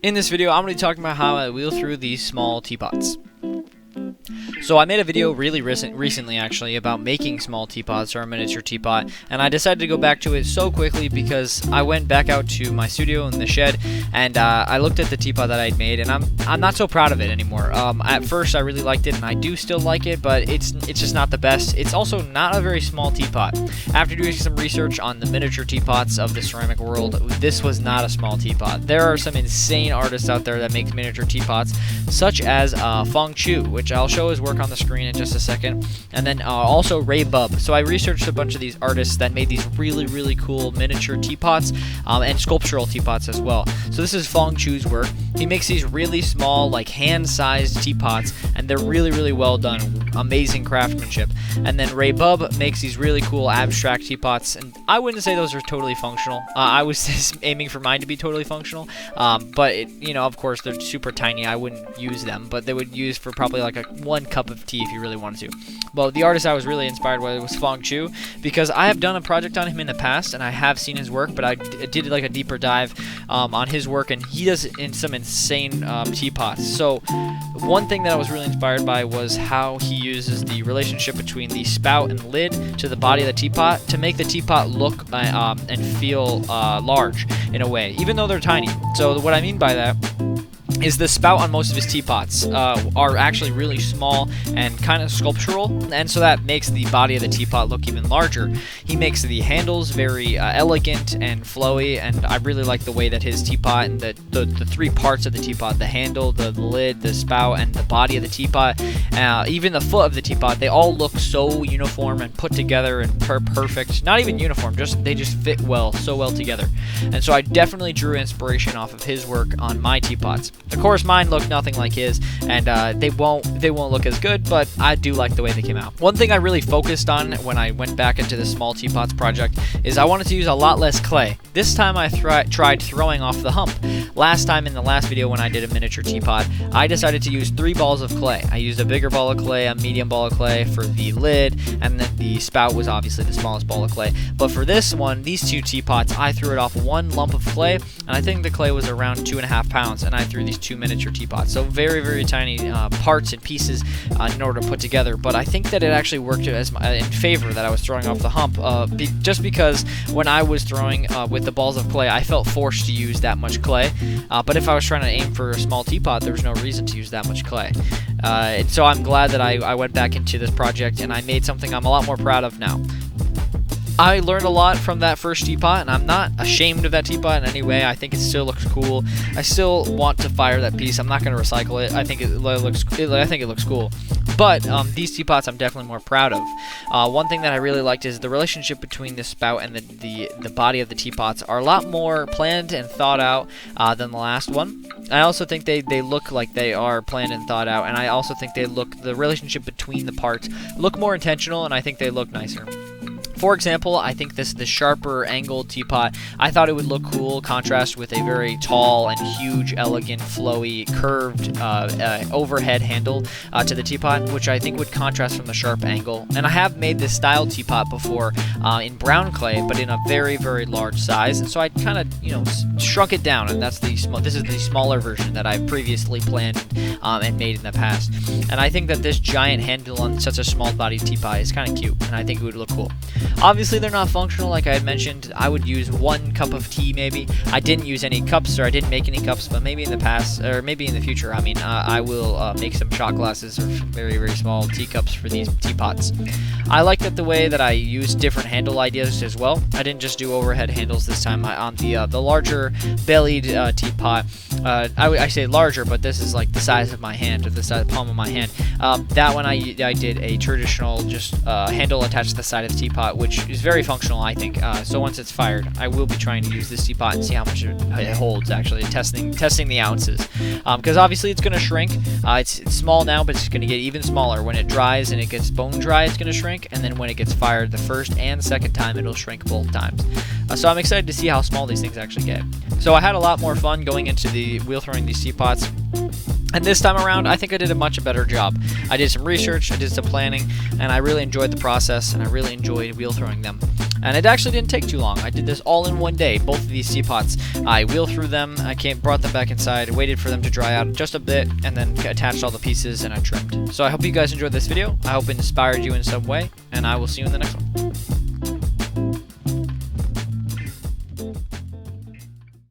In this video, I'm going to be talking about how I wheel through these small teapots. So I made a video really recently actually about making small teapots or a miniature teapot, and I decided to go back to it so quickly because I went back out to my studio in the shed and I looked at the teapot that I'd made, and I'm not so proud of it anymore. At first I really liked it, and I do still like it, but it's just not the best. It's also not a very small teapot. After doing some research on the miniature teapots of the ceramic world, this was not a small teapot. There are some insane artists out there that make miniature teapots, such as Feng Chu, which I'll show his work on the screen in just a second, and then also Ray Bub. So I researched a bunch of these artists that made these really cool miniature teapots and sculptural teapots as well. So this is Feng Chu's work. He makes these really small, like hand-sized teapots, and they're really well done. Amazing craftsmanship. And then Ray Bub makes these really cool abstract teapots, and I wouldn't say those are totally functional. I was just aiming for mine to be totally functional, but you know, of course, they're super tiny. I wouldn't use them, but they would use for probably like a 1 cup of tea if you really wanted to. Well, the artist I was really inspired by was Feng Chu, because I have done a project on him in the past, and I have seen his work, but I did like a deeper dive on his work, and he does in some insane teapots. So one thing that I was really inspired by was how he uses the relationship between the spout and lid to the body of the teapot to make the teapot look and feel large in a way, even though they're tiny. So what I mean by that is the spout on most of his teapots are actually really small and kind of sculptural, and so that makes the body of the teapot look even larger. He makes the handles very elegant and flowy, and I really like the way that his teapot and the 3 parts of the teapot, the handle, the lid, the spout, and the body of the teapot, even the foot of the teapot, they all look so uniform and put together and perfect. Not even uniform, they just fit so well together. And so I definitely drew inspiration off of his work on my teapots. Of course, mine look nothing like his, and they won't look as good, but I do like the way they came out. One thing I really focused on when I went back into the small teapots project is I wanted to use a lot less clay. This time I tried throwing off the hump. Last time in the last video when I did a miniature teapot, I decided to use 3 balls of clay. I used a bigger ball of clay, a medium ball of clay for the lid, and then the spout was obviously the smallest ball of clay. But for this one, these 2 teapots, I threw it off 1 lump of clay, and I think the clay was around 2.5 pounds, and I threw these 2 miniature teapots. So very tiny parts and pieces in order to put together. But I think that it actually worked in favor that I was throwing off the hump, just because when I was throwing with the balls of clay, I felt forced to use that much clay. But if I was trying to aim for a small teapot, there was no reason to use that much clay. And so I'm glad that I went back into this project and I made something I'm a lot more proud of now. I learned a lot from that first teapot, and I'm not ashamed of that teapot in any way. I think it still looks cool. I still want to fire that piece. I'm not going to recycle it. I think it looks cool. But these teapots I'm definitely more proud of. One thing that I really liked is the relationship between the spout and the body of the teapots are a lot more planned and thought out than the last one. I also think they look like they are planned and thought out, and I also think the relationship between the parts look more intentional, and I think they look nicer. For example, I think the sharper angled teapot, I thought it would look cool, contrast with a very tall and huge, elegant, flowy, curved overhead handle to the teapot, which I think would contrast from the sharp angle. And I have made this style teapot before in brown clay, but in a very large size, and so I kind of shrunk it down, and this is the smaller version that I've previously planned and made in the past. And I think that this giant handle on such a small body teapot is kind of cute, and I think it would look cool. Obviously, they're not functional, like I had mentioned. I would use 1 cup of tea, maybe. I didn't use any cups, or I didn't make any cups, but maybe in the past, or maybe in the future, I mean, I will make some shot glasses or very small teacups for these teapots. I like that the way that I used different handle ideas as well. I didn't just do overhead handles this time. On the larger bellied teapot, I say larger, but this is like the size of my hand, or the size of the palm of my hand. That one I did a traditional just handle attached to the side of the teapot, which is very functional, I think. So once it's fired, I will be trying to use this teapot and see how much it holds, actually, testing the ounces. Because obviously it's going to shrink. It's small now, but it's going to get even smaller. When it dries and it gets bone dry, it's going to shrink, and then when it gets fired the first and second time, it'll shrink both times. So I'm excited to see how small these things actually get. So I had a lot more fun going into the wheel throwing these teapots. And this time around, I think I did a much better job. I did some research, I did some planning, and I really enjoyed the process, and I really enjoyed wheel throwing them. And it actually didn't take too long. I did this all in one day. Both of these teapots, I wheeled through them, brought them back inside, waited for them to dry out just a bit, and then attached all the pieces and I trimmed. So I hope you guys enjoyed this video. I hope it inspired you in some way, and I will see you in the next one.